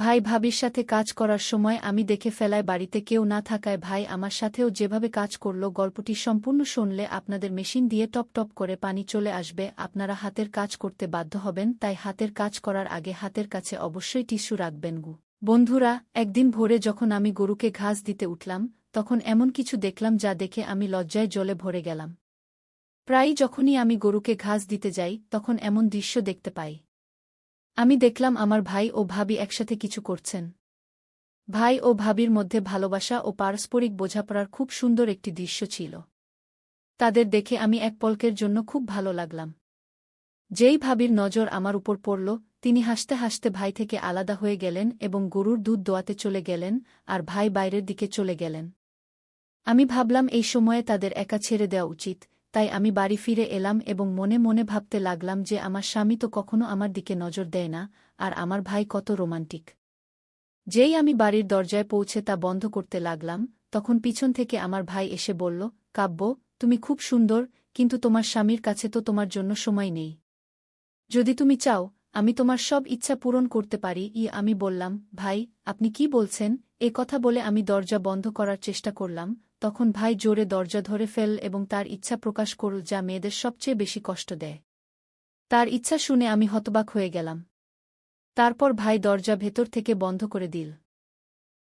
ভাই ভাবির সাথে কাজ করার সময় আমি দেখে ফেলায় বাড়িতে কেউ না থাকায় ভাই আমার সাথেও যেভাবে কাজ করল গল্পটি সম্পূর্ণ শুনলে আপনাদের মেশিন দিয়ে টপ টপ করে পানি চলে আসবে, আপনারা হাতের কাজ করতে বাধ্য হবেন, তাই হাতের কাজ করার আগে হাতের কাছে অবশ্যই টিস্যু রাখবেন গু। বন্ধুরা, একদিন ভোরে যখন আমি গরুকে ঘাস দিতে উঠলাম তখন এমন কিছু দেখলাম যা দেখে আমি লজ্জায় জলে ভরে গেলাম। প্রায়ই যখনই আমি গরুকে ঘাস দিতে যাই তখন এমন দৃশ্য দেখতে পাই। আমি দেখলাম আমার ভাই ও ভাবি একসাথে কিছু করছেন। ভাই ও ভাবির মধ্যে ভালোবাসা ও পারস্পরিক বোঝাপড়ার খুব সুন্দর একটি দৃশ্য ছিল। তাদের দেখে আমি এক পলকের জন্য খুব ভালো লাগলাম। যেই ভাবির নজর আমার উপর পড়ল, তিনি হাসতে হাসতে ভাই থেকে আলাদা হয়ে গেলেন এবং গরুর দুধ দোয়াতে চলে গেলেন, আর ভাই বাইরের দিকে চলে গেলেন। আমি ভাবলাম এই সময়ে তাদের একা ছেড়ে দেওয়া উচিত, তাই আমি বাড়ি ফিরে এলাম এবং মনে মনে ভাবতে লাগলাম যে আমার স্বামী তো কখনো আমার দিকে নজর দেয় না, আর আমার ভাই কত রোমান্টিক। যেই আমি বাড়ির দরজায় পৌঁছে তা বন্ধ করতে লাগলাম, তখন পিছন থেকে আমার ভাই এসে বলল, কাব্য, তুমি খুব সুন্দর, কিন্তু তোমার স্বামীর কাছে তো তোমার জন্য সময় নেই। যদি তুমি চাও, আমি তোমার সব ইচ্ছা পূরণ করতে পারি। আমি বললাম, ভাই, আপনি কি বলছেন? এ কথা বলে আমি দরজা বন্ধ করার চেষ্টা করলাম, তখন ভাই জোরে দরজা ধরে ফেল এবং তার ইচ্ছা প্রকাশ করল যা মেয়েদের সবচেয়ে বেশি কষ্ট দেয়। তার ইচ্ছা শুনে আমি হতবাক হয়ে গেলাম। তারপর ভাই দরজা ভেতর থেকে বন্ধ করে দিল।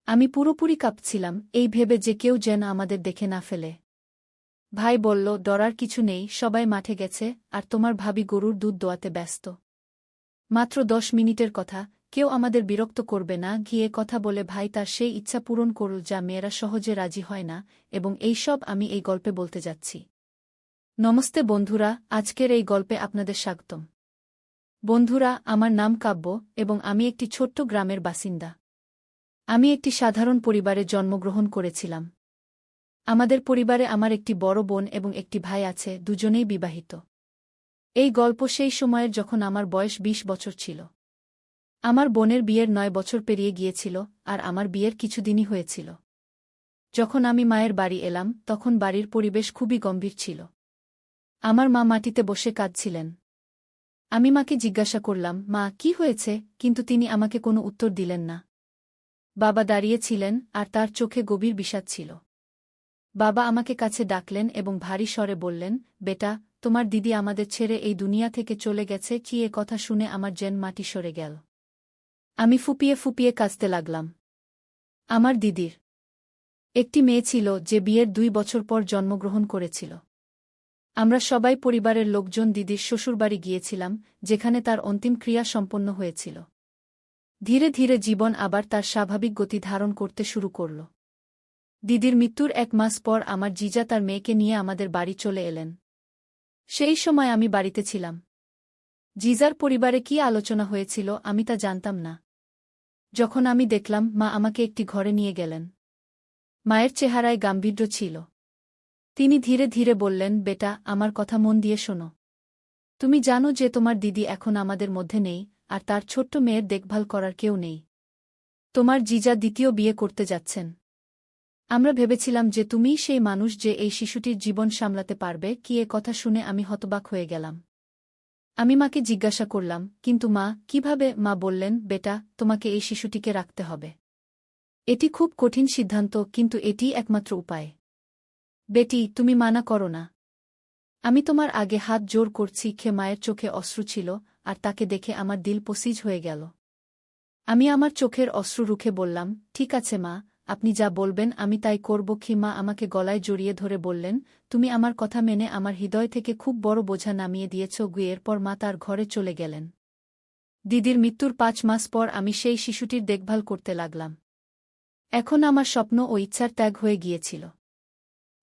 আমি পুরোপুরি কাঁপছিলাম, এই ভেবে যে কেউ যেন আমাদের দেখে না ফেলে। ভাই বলল, ডরার কিছু নেই, সবাই মাঠে গেছে, আর তোমার ভাবি গরুর দুধ দোয়াতে ব্যস্ত। মাত্র 10 মিনিটের কথা, কেউ আমাদের বিরক্ত করবে না। গিয়ে কথা বলে ভাই তার সেই ইচ্ছা পূরণ করল যা মেয়েরা সহজে রাজি হয় না, এবং এই সব আমি এই গল্পে বলতে যাচ্ছি। নমস্তে বন্ধুরা, আজকের এই গল্পে আপনাদের স্বাগতম। বন্ধুরা, আমার নাম কাব্য এবং আমি একটি ছোট্ট গ্রামের বাসিন্দা। আমি একটি সাধারণ পরিবারে জন্মগ্রহণ করেছিলাম। আমাদের পরিবারে আমার একটি বড় বোন এবং একটি ভাই আছে, দুজনেই বিবাহিত। এই গল্প সেই সময়ের যখন আমার বয়স 20 বছর ছিল। আমার বোনের বিয়ের 9 বছর পেরিয়ে গিয়েছিল, আর আমার বিয়ের কিছুদিনই হয়েছিল। যখন আমি মায়ের বাড়ি এলাম তখন বাড়ির পরিবেশ খুবই গম্ভীর ছিল। আমার মা মাটিতে বসে কাঁদছিলেন। আমি মাকে জিজ্ঞাসা করলাম, মা, কি হয়েছে? কিন্তু তিনি আমাকে কোনো উত্তর দিলেন না। বাবা দাঁড়িয়েছিলেন, আর তার চোখে গভীর বিষাদ ছিল। বাবা আমাকে কাছে ডাকলেন এবং ভারী স্বরে বললেন, বেটা, তোমার দিদি আমাদের ছেড়ে এই দুনিয়া থেকে চলে গেছে। কি? এ কথা শুনে আমার যেন মাটি সরে গেল। আমি ফুপিয়ে ফুপিয়ে কাঁদতে লাগলাম। আমার দিদির একটি মেয়ে ছিল যে বিয়ের 2 বছর পর জন্মগ্রহণ করেছিল। আমরা সবাই পরিবারের লোকজন দিদির শ্বশুরবাড়ি গিয়েছিলাম, যেখানে তার অন্তিম ক্রিয়া সম্পন্ন হয়েছিল। ধীরে ধীরে জীবন আবার তার স্বাভাবিক গতি ধারণ করতে শুরু করল। দিদির মৃত্যুর 1 মাস পর আমার জিজা তার মেয়েকে নিয়ে আমাদের বাড়ি চলে এলেন। সেই সময় আমি বাড়িতে ছিলাম। জিজার পরিবারে কি আলোচনা হয়েছিল আমি তা জানতাম না। যখন আমি দেখলাম, মা আমাকে একটি ঘরে নিয়ে গেলেন। মায়ের চেহারায় গাম্ভীর্য ছিল। তিনি ধীরে ধীরে বললেন, বেটা, আমার কথা মন দিয়ে শোনো। তুমি জানো যে তোমার দিদি এখন আমাদের মধ্যে নেই, আর তার ছোট্ট মেয়ের দেখভাল করার কেউ নেই। তোমার জিজা দ্বিতীয় বিয়ে করতে যাচ্ছেন। আমরা ভেবেছিলাম যে তুমিই সেই মানুষ যে এই শিশুটির জীবন সামলাতে পারবে। কি? এ কথা শুনে আমি হতবাক হয়ে গেলাম। আমি মাকে জিজ্ঞাসা করলাম, কিন্তু মা, কিভাবে? মা বললেন, বেটা, তোমাকে এই শিশুটিকে রাখতে হবে। এটি খুব কঠিন সিদ্ধান্ত, কিন্তু এটিই একমাত্র উপায়। বেটি, তুমি মানা করো না। আমি তোমার আগে হাত জোর করছি। মায়ের চোখে অশ্রু ছিল, আর তাকে দেখে আমার দিল পসিজ হয়ে গেল। আমি আমার চোখের অশ্রু রুখে বললাম, ঠিক আছে মা, আপনি যা বলবেন আমি তাই করব। মা আমাকে গলায় জড়িয়ে ধরে বললেন, তুমি আমার কথা মেনে আমার হৃদয় থেকে খুব বড় বোঝা নামিয়ে দিয়েছ। এরপর মা তার ঘরে চলে গেলেন। দিদির মৃত্যুর 5 মাস পর আমি সেই শিশুটির দেখভাল করতে লাগলাম। এখন আমার স্বপ্ন ও ইচ্ছার ত্যাগ হয়ে গিয়েছিল।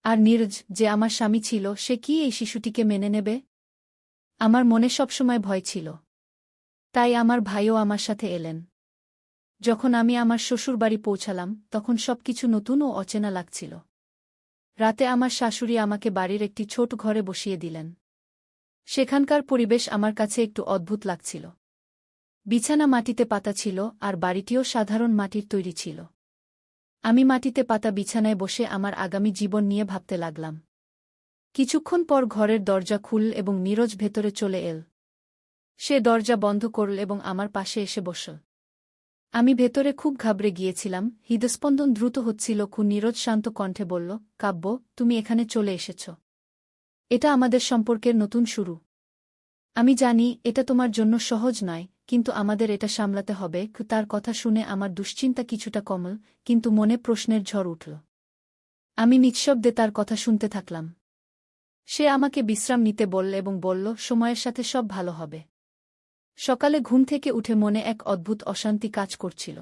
আর নীরজ, যে আমার স্বামী ছিল, সে কি এই শিশুটিকে মেনে নেবে? আমার মনে সবসময় ভয় ছিল। তাই আমার ভাইও আমার সাথে এলেন। যখন আমি আমার শ্বশুরবাড়ি পৌঁছালাম তখন সবকিছু নতুন ও অচেনা লাগছিল। রাতে আমার শাশুড়ি আমাকে বাড়ির একটি ছোট ঘরে বসিয়ে দিলেন। সেখানকার পরিবেশ আমার কাছে একটু অদ্ভুত লাগছিল। বিছানা মাটিতে পাতা ছিল, আর বাড়িটিও সাধারণ মাটির তৈরি ছিল। আমি মাটিতে পাতা বিছানায় বসে আমার আগামী জীবন নিয়ে ভাবতে লাগলাম। কিছুক্ষণ পর ঘরের দরজা খুলল এবং নীরজ ভেতরে চলে এল। সে দরজা বন্ধ করল এবং আমার পাশে এসে বসল। আমি ভেতরে খুব ঘাবড়ে গিয়েছিলাম, হৃদস্পন্দন দ্রুত হচ্ছিল। নীরজ শান্ত কণ্ঠে বলল, কাব্য, তুমি এখানে চলে এসেছ। এটা আমাদের সম্পর্কের নতুন শুরু। আমি জানি এটা তোমার জন্য সহজ নয়, কিন্তু আমাদের এটা সামলাতে হবে। তার কথা শুনে আমার দুশ্চিন্তা কিছুটা কমল, কিন্তু মনে প্রশ্নের ঝড় উঠল। আমি নিঃশব্দে তার কথা শুনতে থাকলাম। সে আমাকে বিশ্রাম নিতে বলল এবং বলল, সময়ের সাথে সব ভালো হবে। সকালে ঘুম থেকে উঠে মনে এক অদ্ভুত অশান্তি কাজ করছিল।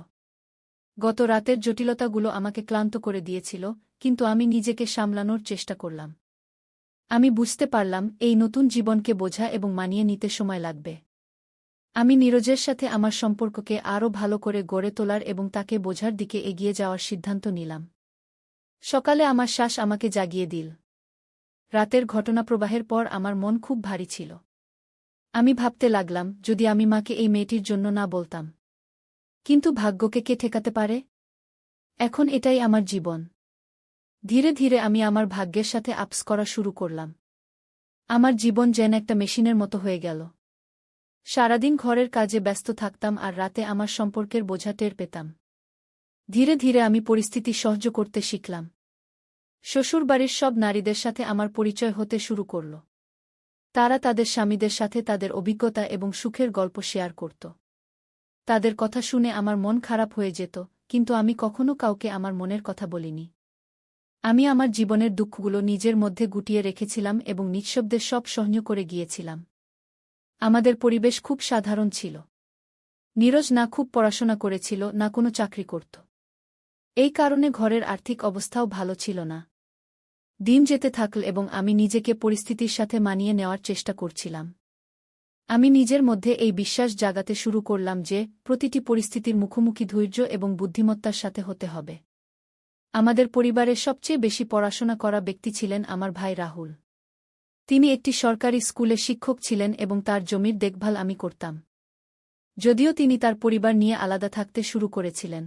গত রাতের জটিলতাগুলো আমাকে ক্লান্ত করে দিয়েছিল, কিন্তু আমি নিজেকে সামলানোর চেষ্টা করলাম। আমি বুঝতে পারলাম এই নতুন জীবনকে বোঝা এবং মানিয়ে নিতে সময় লাগবে। আমি নীরজের সাথে আমার সম্পর্ককে আরও ভালো করে গড়ে তোলার এবং তাকে বোঝার দিকে এগিয়ে যাওয়ার সিদ্ধান্ত নিলাম। সকালে আমার শ্বাস আমাকে জাগিয়ে দিল। রাতের ঘটনাপ্রবাহের পর আমার মন খুব ভারী ছিল। আমি ভাবতে লাগলাম, যদি আমি মাকে এই মেয়েটির জন্য না বলতাম। কিন্তু ভাগ্যকে কে ঠেকাতে পারে? এখন এটাই আমার জীবন। ধীরে ধীরে আমি আমার ভাগ্যের সাথে আপস করা শুরু করলাম। আমার জীবন যেন একটা মেশিনের মতো হয়ে গেল। সারাদিন ঘরের কাজে ব্যস্ত থাকতাম আর রাতে আমার সম্পর্কের বোঝা টের পেতাম। ধীরে ধীরে আমি পরিস্থিতি সহ্য করতে শিখলাম। শ্বশুরবাড়ির সব নারীদের সাথে আমার পরিচয় হতে শুরু করল। তারা তাদের স্বামীদের সাথে তাদের অভিজ্ঞতা এবং সুখের গল্প শেয়ার করত। তাদের কথা শুনে আমার মন খারাপ হয়ে যেত, কিন্তু আমি কখনো কাউকে আমার মনের কথা বলিনি। আমি আমার জীবনের দুঃখগুলো নিজের মধ্যে গুটিয়ে রেখেছিলাম এবং নিঃশব্দে সব সহ্য করে গিয়েছিলাম। আমাদের পরিবেশ খুব সাধারণ ছিল। নীরজ না খুব পড়াশোনা করেছিল, না কোনো চাকরি করত। এই কারণে ঘরের আর্থিক অবস্থাও ভালো ছিল না। দিন যেতে থাকল এবং আমি নিজেকে পরিস্থিতির সাথে মানিয়ে নেওয়ার চেষ্টা করছিলাম। আমি নিজের মধ্যে এই বিশ্বাস জাগাতে শুরু করলাম যে প্রতিটি পরিস্থিতির মুখোমুখি ধৈর্য এবং বুদ্ধিমত্তার সাথে হতে হবে। আমাদের পরিবারের সবচেয়ে বেশি পড়াশোনা করা ব্যক্তি ছিলেন আমার ভাই রাহুল। তিনি একটি সরকারি স্কুলে শিক্ষক ছিলেন এবং তার জমির দেখভাল আমি করতাম। যদিও তিনি তার পরিবার নিয়ে আলাদা থাকতে শুরু করেছিলেন।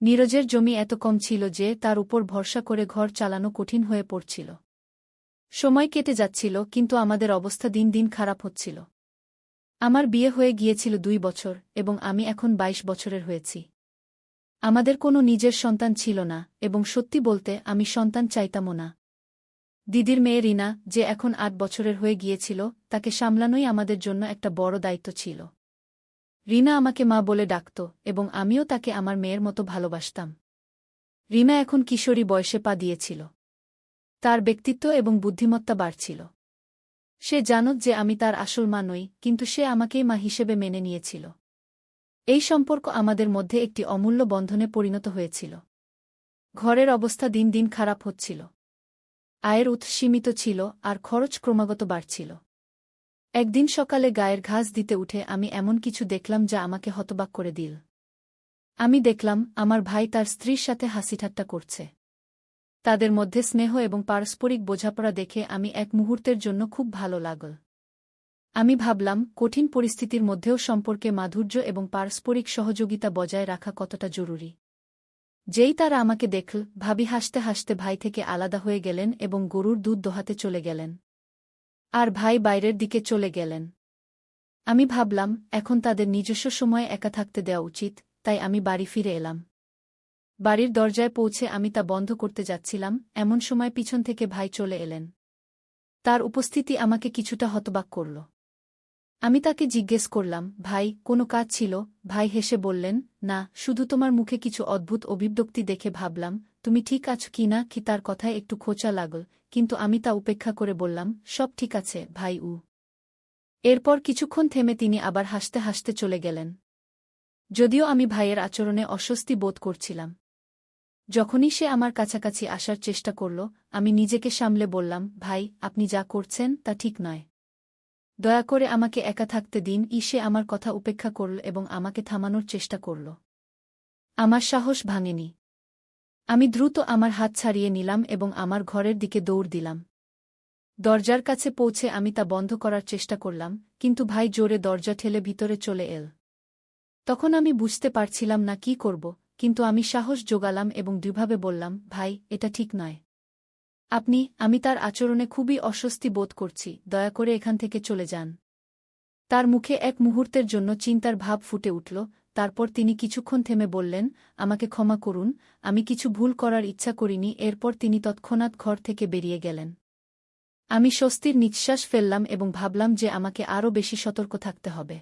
নীরজের জমি এত কম ছিল যে তার উপর ভরসা করে ঘর চালানো কঠিন হয়ে পড়ছিল। সময় কেটে যাচ্ছিল, কিন্তু আমাদের অবস্থা দিন দিন খারাপ হচ্ছিল। আমার বিয়ে হয়ে গিয়েছিল 2 বছর এবং আমি এখন 22 বছরের হয়েছি। আমাদের কোনো নিজের সন্তান ছিল না এবং সত্যি বলতে আমি সন্তান চাইতামও না। দিদির মেয়ে রিনা, যে এখন 8 বছরের হয়ে গিয়েছিল, তাকে সামলানোই আমাদের জন্য একটা বড় দায়িত্ব ছিল। রিনা আমাকে মা বলে ডাকত এবং আমিও তাকে আমার মেয়ের মতো ভালোবাসতাম। রিনা এখন কিশোরী বয়সে পা দিয়েছিল। তার ব্যক্তিত্ব এবং বুদ্ধিমত্তা বাড়ছিল। সে জানত যে আমি তার আসল মা নই, কিন্তু সে আমাকেই মা হিসেবে মেনে নিয়েছিল। এই সম্পর্ক আমাদের মধ্যে একটি অমূল্য বন্ধনে পরিণত হয়েছিল। ঘরের অবস্থা দিন দিন খারাপ হচ্ছিল। আয়ের উৎস সীমিত ছিল আর খরচ ক্রমাগত বাড়ছিল। একদিন সকালে গায়ের ঘাস দিতে উঠে আমি এমন কিছু দেখলাম যা আমাকে হতবাক করে দিল। আমি দেখলাম আমার ভাই তার স্ত্রীর সাথে হাসিঠাট্টা করছে। তাদের মধ্যে স্নেহ এবং পারস্পরিক বোঝাপড়া দেখে আমি এক মুহূর্তের জন্য খুব ভালো লাগল। আমি ভাবলাম, কঠিন পরিস্থিতির মধ্যেও সম্পর্কে মাধুর্য এবং পারস্পরিক সহযোগিতা বজায় রাখা কতটা জরুরি। যেই তারা আমাকে দেখল, ভাবি হাসতে হাসতে ভাই থেকে আলাদা হয়ে গেলেন এবং গরুর দুধ দোহাতে চলে গেলেন। আর ভাই বাইরের দিকে চলে গেলেন। আমি ভাবলাম, এখন তাদের নিজস্ব সময়ে একা থাকতে দেওয়া উচিত, তাই আমি বাড়ি ফিরে এলাম। বাড়ির দরজায় পৌঁছে আমি তা বন্ধ করতে যাচ্ছিলাম, এমন সময় পিছন থেকে ভাই চলে এলেন। তার উপস্থিতি আমাকে কিছুটা হতবাক করল। আমি তাকে জিজ্ঞেস করলাম, ভাই, কোনো কাজ ছিল? ভাই হেসে বললেন, না, শুধু তোমার মুখে কিছু অদ্ভুত অভিব্যক্তি দেখে ভাবলাম তুমি ঠিক আছো কি না। তার কথায় একটু খোঁচা লাগল, কিন্তু আমি তা উপেক্ষা করে বললাম, সব ঠিক আছে ভাই। এরপর কিছুক্ষণ থেমে তিনি আবার হাসতে হাসতে চলে গেলেন। যদিও আমি ভাইয়ের আচরণে অস্বস্তি বোধ করছিলাম। যখনই সে আমার কাছাকাছি আসার চেষ্টা করল, আমি নিজেকে সামলে বললাম, ভাই, আপনি যা করছেন তা ঠিক নয়। দয়া করে আমাকে একা থাকতে দিন। সে আমার কথা উপেক্ষা করল এবং আমাকে থামানোর চেষ্টা করল। আমার সাহস ভাঙেনি। আমি দ্রুত আমার হাত ছাড়িয়ে নিলাম এবং আমার ঘরের দিকে দৌড় দিলাম। দরজার কাছে পৌঁছে আমি তা বন্ধ করার চেষ্টা করলাম, কিন্তু ভাই জোরে দরজা ঠেলে ভিতরে চলে এল। তখন আমি বুঝতে পারছিলাম না কি করব, কিন্তু আমি সাহস জোগালাম এবং দৃঢ়ভাবে বললাম, ভাই, এটা ঠিক নয়। আমি তার আচরণে খুবই অস্বস্তি বোধ করছি, দয়া করে এখান থেকে চলে যান। তার মুখে এক মুহূর্তের জন্য চিন্তার ভাব ফুটে উঠল, তারপর তিনি কিছুক্ষণ থেমে বললেন, আমাকে ক্ষমা করুন, আমি কিছু ভুল করার ইচ্ছা করিনি। এরপর তিনি তৎক্ষণাৎ ঘর থেকে বেরিয়ে গেলেন। আমি স্বস্তির নিঃশ্বাস ফেললাম এবং ভাবলাম যে আমাকে আরও বেশি সতর্ক থাকতে হবে।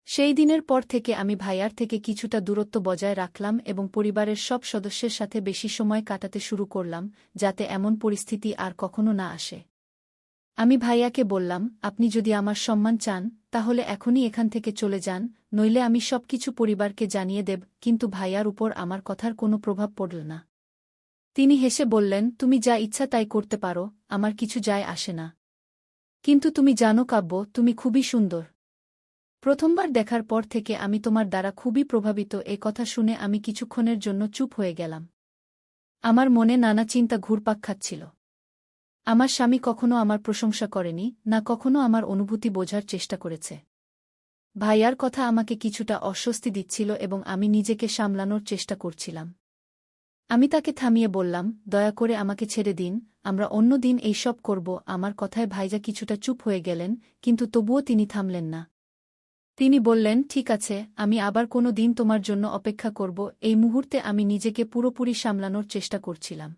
সেই দিনের পর থেকে আমি ভাইয়ার থেকে কিছুটা দূরত্ব বজায় রাখলাম এবং পরিবারের সব সদস্যের সাথে বেশি সময় কাটাতে শুরু করলাম, যাতে এমন পরিস্থিতি আর কখনো না আসে। আমি ভাইয়াকে বললাম, আপনি যদি আমার সম্মান চান, তাহলে এখনই এখান থেকে চলে যান, নইলে আমি সবকিছু পরিবারকে জানিয়ে দেব। কিন্তু ভাইয়ার উপর আমার কথার কোনো প্রভাব পড়ল না। তিনি হেসে বললেন, তুমি যা ইচ্ছা তাই করতে পারো, আমার কিছু যায় আসে না। কিন্তু তুমি জানো কাব্য, তুমি খুবই সুন্দর। প্রথমবার দেখার পর থেকে আমি তোমার দ্বারা খুবই প্রভাবিত। এ কথা শুনে আমি কিছুক্ষণের জন্য চুপ হয়ে গেলাম। আমার মনে নানা চিন্তা ঘুরপাক খাচ্ছিল। আমার স্বামী কখনো আমার প্রশংসা করেনি, না কখনো আমার অনুভূতি বোঝার চেষ্টা করেছে। ভাইয়ার কথা আমাকে কিছুটা অস্বস্তি দিচ্ছিল এবং আমি নিজেকে সামলানোর চেষ্টা করছিলাম। আমি তাকে থামিয়ে বললাম, দয়া করে আমাকে ছেড়ে দিন, আমরা অন্য দিন এইসব করব। আমার কথায় ভাইজা কিছুটা চুপ হয়ে গেলেন, কিন্তু তবুও তিনি থামলেন না। তিনি বললেন, ঠিক আছে, আমি আবার কোনো দিন তোমার জন্য অপেক্ষা করব। এই মুহূর্তে আমি নিজেকে পুরোপুরি সামলানোর চেষ্টা করছিলাম।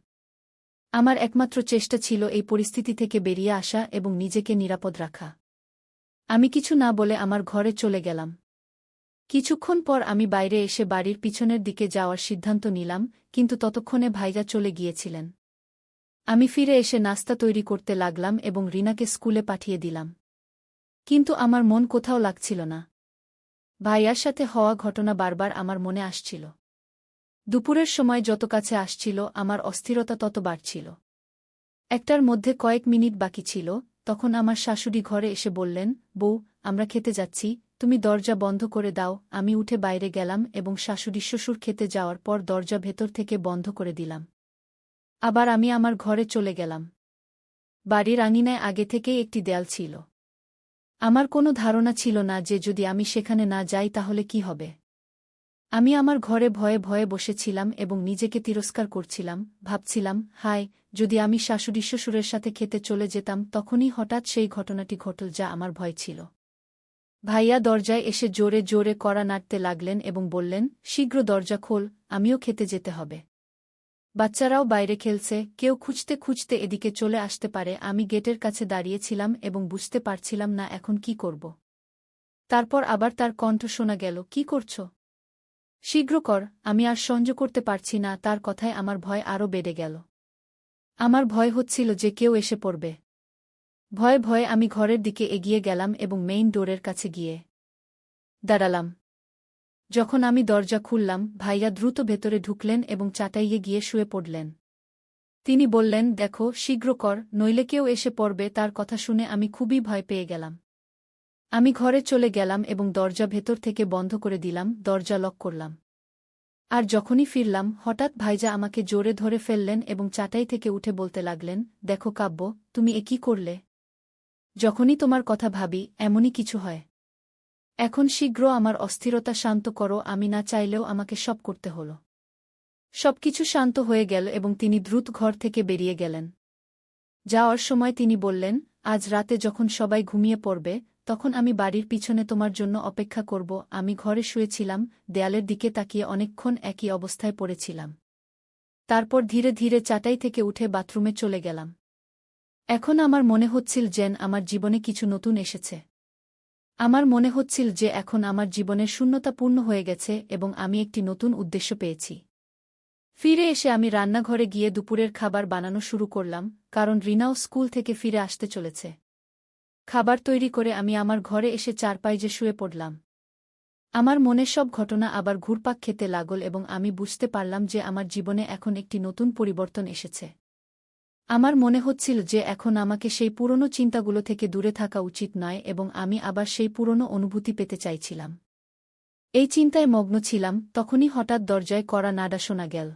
আমার একমাত্র চেষ্টা ছিল এই পরিস্থিতি থেকে বেরিয়ে আসা এবং নিজেকে নিরাপদ রাখা। আমি কিছু না বলে আমার ঘরে চলে গেলাম। কিছুক্ষণ পর আমি বাইরে এসে বাড়ির পিছনের দিকে যাওয়ার সিদ্ধান্ত নিলাম, কিন্তু ততক্ষণে ভাইজা চলে গিয়েছিলেন। আমি ফিরে এসে নাস্তা তৈরি করতে লাগলাম এবং রিনাকে স্কুলে পাঠিয়ে দিলাম। কিন্তু আমার মন কোথাও লাগছিল না। ভাইয়ার সাথে হওয়া ঘটনা বারবার আমার মনে আসছিল। দুপুরের সময় যত কাছে আসছিল, আমার অস্থিরতা তত বাড়ছিল। একটার মধ্যে কয়েক মিনিট বাকি ছিল, তখন আমার শাশুড়ি ঘরে এসে বললেন, বউ, আমরা খেতে যাচ্ছি, তুমি দরজা বন্ধ করে দাও। আমি উঠে বাইরে গেলাম এবং শাশুড়ি শ্বশুর খেতে যাওয়ার পর দরজা ভেতর থেকে বন্ধ করে দিলাম। আবার আমি আমার ঘরে চলে গেলাম। বাড়ির আঙিনায় আগে থেকেই একটি দেয়াল ছিল। আমার কোনো ধারণা ছিল না যে যদি আমি সেখানে না যাই তাহলে কি হবে। আমি আমার ঘরে ভয়ে ভয়ে বসেছিলাম এবং নিজেকে তিরস্কার করছিলাম, ভাবছিলাম, হায়, যদি আমি শাশুড়ি শ্বশুরের সাথে খেতে চলে যেতাম। তখনই হঠাৎ সেই ঘটনাটি ঘটল যা আমার ভয় ছিল। ভাইয়া দরজায় এসে জোরে জোরে কড়া নাড়তে লাগলেন এবং বললেন, শীঘ্র দরজা খোল, আমিও খেতে যেতে হবে। বাচ্চারাও বাইরে খেলছে, কেউ খুঁজতে খুঁজতে এদিকে চলে আসতে পারে। আমি গেটের কাছে দাঁড়িয়েছিলাম এবং বুঝতে পারছিলাম না এখন কি করব। তারপর আবার তার কণ্ঠ শোনা গেল, কি করছ? শীঘ্র কর, আমি আর সহ্য করতে পারছি না। তার কথায় আমার ভয় আরও বেড়ে গেল। আমার ভয় হচ্ছিল যে কেউ এসে পড়বে। ভয়ে ভয়ে আমি ঘরের দিকে এগিয়ে গেলাম এবং মেইন ডোরের কাছে গিয়ে দাঁড়ালাম। যখন আমি দরজা খুললাম, ভাইয়া দ্রুত ভেতরে ঢুকলেন এবং চাটাইয়ে গিয়ে শুয়ে পড়লেন। তিনি বললেন, দেখো, শীঘ্র কর, নইলে কেউ এসে পড়বে। তার কথা শুনে আমি খুবই ভয় পেয়ে গেলাম। আমি ঘরে চলে গেলাম এবং দরজা ভেতর থেকে বন্ধ করে দিলাম, দরজা লক করলাম। আর যখনই ফিরলাম, হঠাৎ ভাইজা আমাকে জোরে ধরে ফেললেন এবং চাটাই থেকে উঠে বলতে লাগলেন, দেখো কাব্য, তুমি এ কি করলে? যখনই তোমার কথা ভাবি, এমনই কিছু হয়। এখন শীঘ্র আমার অস্থিরতা শান্ত করো। আমি না চাইলেও আমাকে সব করতে হল। সবকিছু শান্ত হয়ে গেল এবং তিনি দ্রুত ঘর থেকে বেরিয়ে গেলেন। যাওয়ার সময় তিনি বললেন, আজ রাতে যখন সবাই ঘুমিয়ে পড়বে, তখন আমি বাড়ির পিছনে তোমার জন্য অপেক্ষা করব। আমি ঘরে শুয়েছিলাম, দেয়ালের দিকে তাকিয়ে অনেকক্ষণ একই অবস্থায় পড়েছিলাম। তারপর ধীরে ধীরে চাটাই থেকে উঠে বাথরুমে চলে গেলাম। এখন আমার মনে হচ্ছিল যেন আমার জীবনে কিছু নতুন এসেছে। আমার মনে হচ্ছিল যে এখন আমার জীবনের শূন্যতা পূর্ণ হয়ে গেছে এবং আমি একটি নতুন উদ্দেশ্য পেয়েছি। ফিরে এসে আমি রান্নাঘরে গিয়ে দুপুরের খাবার বানানো শুরু করলাম, কারণ রিনাও স্কুল থেকে ফিরে আসতে চলেছে। খাবার তৈরি করে আমি আমার ঘরে এসে চারপাইয়ে শুয়ে পড়লাম। আমার মনে সব ঘটনা আবার ঘুরপাক খেতে লাগল এবং আমি বুঝতে পারলাম যে আমার জীবনে এখন একটি নতুন পরিবর্তন এসেছে। আমার মনে হচ্ছিল যে এখন আমাকে সেই পুরনো চিন্তাগুলো থেকে দূরে থাকা উচিত নয় এবং আমি আবার সেই পুরনো অনুভূতি পেতে চাইছিলাম। এই চিন্তায় মগ্ন ছিলাম, তখনই হঠাৎ দরজায় কড়া নাড়া শোনা গেল।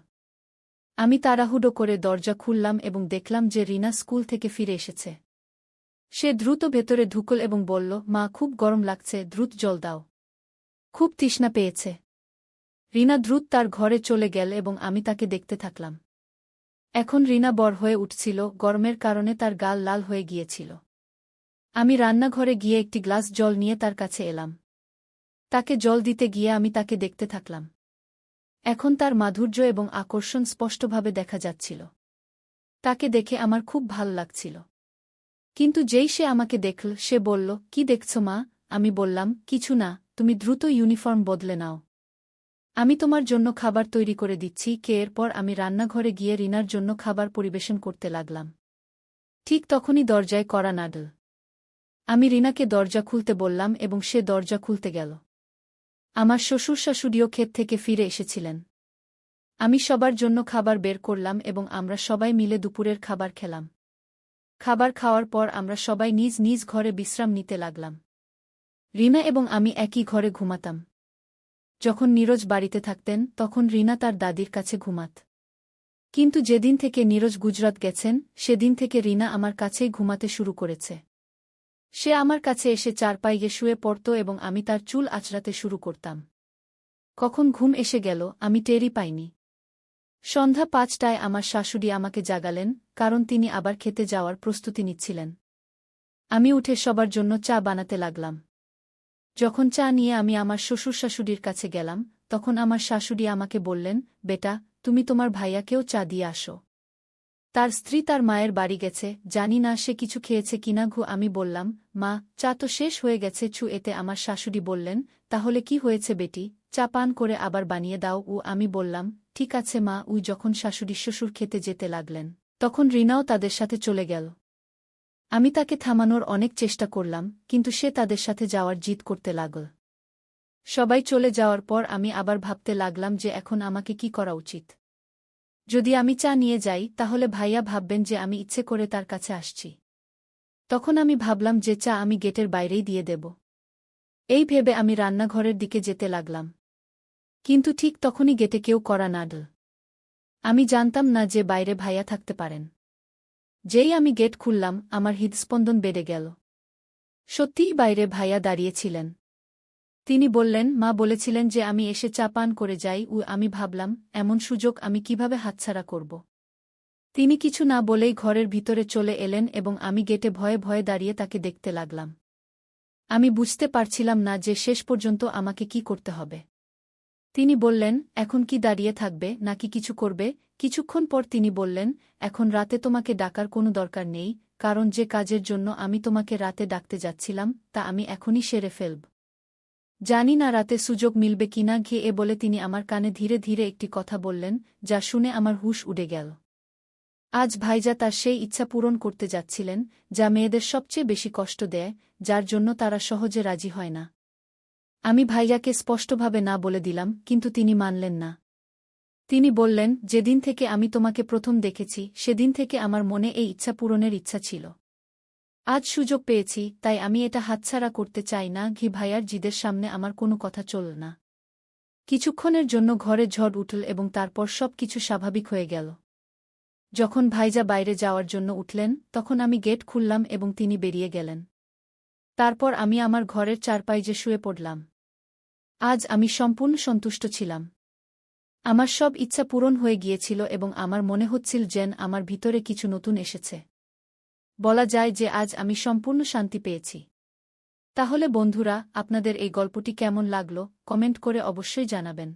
আমি তাড়াহুড়ো করে দরজা খুললাম এবং দেখলাম যে রিনা স্কুল থেকে ফিরে এসেছে। সে দ্রুত ভেতরে ঢুকল এবং বলল, মা, খুব গরম লাগছে, দ্রুত জল দাও, খুব তৃষ্ণা পেয়েছে। রিনা দ্রুত তার ঘরে চলে গেল এবং আমি তাকে দেখতে থাকলাম। এখন রিনা বড় হয়ে উঠছিল, গরমের কারণে তার গাল লাল হয়ে গিয়েছিল। আমি রান্নাঘরে গিয়ে একটি গ্লাস জল নিয়ে তার কাছে এলাম। তাকে জল দিতে গিয়ে আমি তাকে দেখতে থাকলাম। এখন তার মাধুর্য এবং আকর্ষণ স্পষ্টভাবে দেখা যাচ্ছিল। তাকে দেখে আমার খুব ভাল লাগছিল। কিন্তু যেই সে আমাকে দেখল, সে বলল, কি দেখছ মা? আমি বললাম, কিছু না, তুমি দ্রুত ইউনিফর্ম বদলে নাও। আমি তোমার জন্য খাবার তৈরি করে দিচ্ছি। এরপর আমি রান্নাঘরে গিয়ে রিনার জন্য খাবার পরিবেশন করতে লাগলাম। ঠিক তখনই দরজায় কড়া নাড়ল। আমি রিনাকে দরজা খুলতে বললাম এবং সে দরজা খুলতে গেল। আমার শ্বশুর শাশুড়িও ক্ষেত থেকে ফিরে এসেছিলেন। আমি সবার জন্য খাবার বের করলাম এবং আমরা সবাই মিলে দুপুরের খাবার খেলাম। খাবার খাওয়ার পর আমরা সবাই নিজ নিজ ঘরে বিশ্রাম নিতে লাগলাম। রিনা এবং আমি একই ঘরে ঘুমাতাম। যখন নীরজ বাড়িতে থাকতেন তখন রিনা তার দাদির কাছে ঘুমাত। কিন্তু যেদিন থেকে নীরজ গুজরাত গেছেন সেদিন থেকে রিনা আমার কাছেই ঘুমাতে শুরু করেছে। সে আমার কাছে এসে চারপাইয়ে শুয়ে পড়ত এবং আমি তার চুল আঁচড়াতে শুরু করতাম। কখন ঘুম এসে গেল আমি টেরই পাইনি। সন্ধ্যা ৫টায় আমার শাশুড়ি আমাকে জাগালেন, কারণ তিনি আবার খেতে যাওয়ার প্রস্তুতি নিচ্ছিলেন। আমি উঠে সবার জন্য চা বানাতে লাগলাম। যখন চা নিয়ে আমি আমার শ্বশুর শাশুড়ির কাছে গেলাম, তখন আমার শাশুড়ি আমাকে বললেন, বেটা, তুমি তোমার ভাইয়াকেও চা দিয়ে আসো। তার স্ত্রী তার মায়ের বাড়ি গেছে, জানি না সে কিছু খেয়েছে কিনা। আমি বললাম, মা, চা তো শেষ হয়ে গেছে। এতে আমার শাশুড়ি বললেন, তাহলে কি হয়েছে বেটি, চা পান করে আবার বানিয়ে দাও। আমি বললাম, ঠিক আছে মা। যখন শাশুড়ি শ্বশুর খেতে যেতে লাগলেন তখন রিনাও তাদের সাথে চলে গেল। আমি তাকে থামানোর অনেক চেষ্টা করলাম, কিন্তু সে তাদের সাথে যাওয়ার জিদ করতে লাগল। সবাই চলে যাওয়ার পর আমি আবার ভাবতে লাগলাম যে এখন আমাকে কি করা উচিত। যদি আমি চা নিয়ে যাই তাহলে ভাইয়া ভাববেন যে আমি ইচ্ছে করে তার কাছে আসছি। তখন আমি ভাবলাম যে চা আমি গেটের বাইরেই দিয়ে দেব। এই ভেবে আমি রান্নাঘরের দিকে যেতে লাগলাম। কিন্তু ঠিক তখনই গেটে কেউ কড়া নাড়ল। আমি জানতাম না যে বাইরে ভাইয়া থাকতে পারেন। যেই আমি গেট খুললাম আমার হৃদস্পন্দন বেড়ে গেল। সত্যিই বাইরে ভাইয়া দাঁড়িয়েছিলেন। তিনি বললেন, মা বলেছিলেন যে আমি এসে চা পান করে যাই। আমি ভাবলাম, এমন সুযোগ আমি কিভাবে হাতছাড়া করব। তিনি কিছু না বলেই ঘরের ভিতরে চলে এলেন এবং আমি গেটে ভয়ে ভয়ে দাঁড়িয়ে তাকে দেখতে লাগলাম। আমি বুঝতে পারছিলাম না যে শেষ পর্যন্ত আমাকে কি করতে হবে। তিনি বললেন, এখন কি দাঁড়িয়ে থাকবে নাকি কিছু করবে? কিছুক্ষণ পর তিনি বললেন, এখন রাতে তোমাকে ডাকার কোনো দরকার নেই, কারণ যে কাজের জন্য আমি তোমাকে রাতে ডাকতে যাচ্ছিলাম তা আমি এখনই সেরে ফেলব। জানি না রাতে সুযোগ মিলবে কিনা। বলে তিনি আমার কানে ধীরে ধীরে একটি কথা বললেন, যা শুনে আমার হুঁশ উড়ে গেল। আজ ভাইজা তার সেই ইচ্ছা পূরণ করতে যাচ্ছিলেন, যা মেয়েদের সবচেয়ে বেশি কষ্ট দেয়, যার জন্য তারা সহজে রাজি হয় না। আমি ভাইয়াকে স্পষ্টভাবে না বলে দিলাম, কিন্তু তিনি মানলেন না। তিনি বললেন, যেদিন থেকে আমি তোমাকে প্রথম দেখেছি সেদিন থেকে আমার মনে এই ইচ্ছা পূরণের ইচ্ছা ছিল। আজ সুযোগ পেয়েছি, তাই আমি এটা হাতছাড়া করতে চাই না। ভাইয়ার জিদের সামনে আমার কোনো কথা চলল না। কিছুক্ষণের জন্য ঘরে ঝড় উঠল এবং তারপর সব কিছু স্বাভাবিক হয়ে গেল। যখন ভাইজা বাইরে যাওয়ার জন্য উঠলেন তখন আমি গেট খুললাম এবং তিনি বেরিয়ে গেলেন। তারপর আমি আমার ঘরের চারপাইয়ে শুয়ে পড়লাম। আজ আমি সম্পূর্ণ সন্তুষ্ট ছিলাম। আমার সব ইচ্ছা পূরণ হয়ে গিয়েছিল এবং আমার মনে হচ্ছিল যেন আমার ভিতরে কিছু নতুন এসেছে। বলা যায় যে আজ আমি সম্পূর্ণ শান্তি পেয়েছি। তাহলে বন্ধুরা, আপনাদের এই গল্পটি কেমন লাগলো কমেন্ট করে অবশ্যই জানাবেন।